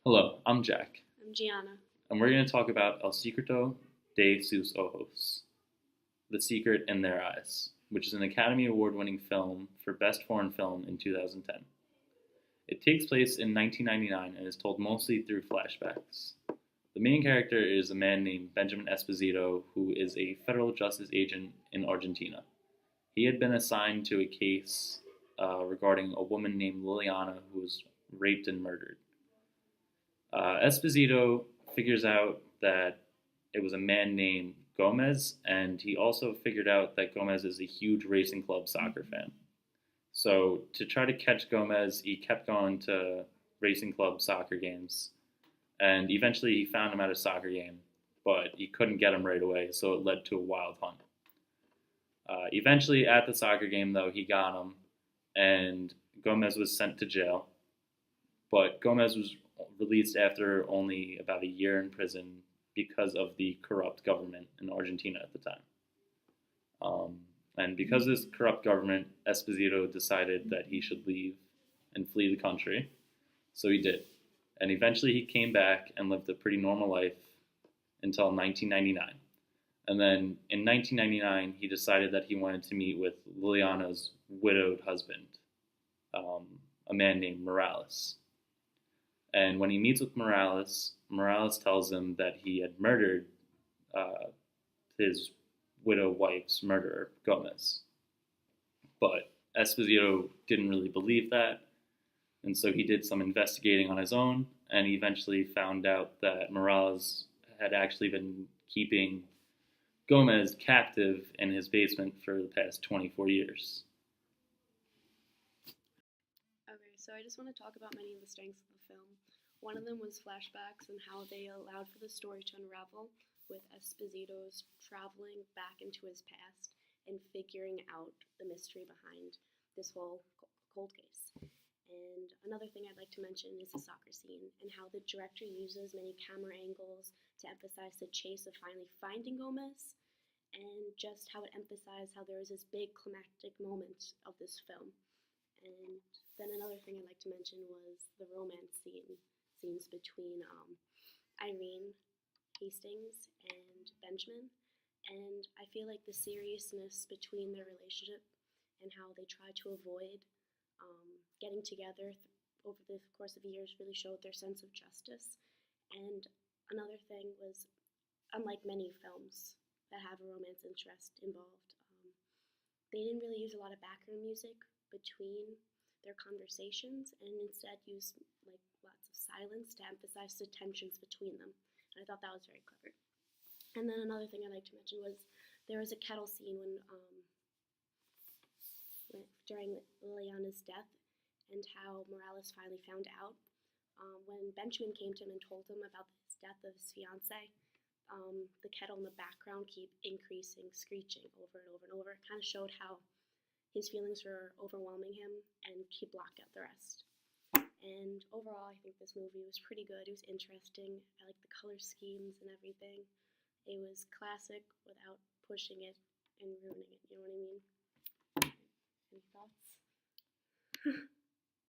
Hello, I'm Jack, I'm Gianna. and we're going to talk about El Secreto de sus Ojos, The Secret in Their Eyes, which is an Academy Award winning film for Best Foreign Film in 2010. It takes place in 1999 and is told mostly through flashbacks. The main character is a man named Benjamin Esposito, who is a federal justice agent in Argentina. He had been assigned to a case regarding a woman named Liliana who was raped and murdered. Esposito figures out that it was a man named Gomez, and he also figured out that Gomez is a huge Racing Club soccer fan. So, to try to catch Gomez, he kept going to Racing Club soccer games, and eventually he found him at a soccer game, but he couldn't get him right away, so it led to a wild hunt. Eventually, at the soccer game, though, he got him, and Gomez was sent to jail, but Gomez was released after only about a year in prison because of the corrupt government in Argentina at the time. And because of this corrupt government, Esposito decided that he should leave and flee the country. So he did. And eventually he came back and lived a pretty normal life until 1999. And then in 1999, he decided that he wanted to meet with Liliana's widowed husband, a man named Morales. And when he meets with Morales, Morales tells him that he had murdered his widow wife's murderer, Gomez. But Esposito didn't really believe that, and so he did some investigating on his own, and he eventually found out that Morales had actually been keeping Gomez captive in his basement for the past 24 years. Okay, so I just want to talk about many of the strengths of the film. One of them was flashbacks and how they allowed for the story to unravel, with Esposito's traveling back into his past and figuring out the mystery behind this whole cold case. And another thing I'd like to mention is the soccer scene and how the director uses many camera angles to emphasize the chase of finally finding Gomez, and just how it emphasized how there was this big climactic moment of this film. And then another thing I'd like to mention was the romance scenes between Irene Hastings and Benjamin. And I feel like the seriousness between their relationship and how they try to avoid getting together over the course of years really showed their sense of justice. And another thing was, unlike many films that have a romance interest involved, they didn't really use a lot of background music between their conversations, and instead used like lots of silence to emphasize the tensions between them. And I thought that was very clever. And then another thing I'd like to mention was there was a kettle scene during Liliana's death, and how Morales finally found out. When Benjamin came to him and told him about the death of his fiancée, the kettle in the background keep increasing, screeching over and over and over. It kind of showed how his feelings were overwhelming him, and he blocked out the rest. And overall, I think this movie was pretty good. It was interesting. I liked the color schemes and everything. It was classic without pushing it and ruining it. You know what I mean? Any thoughts?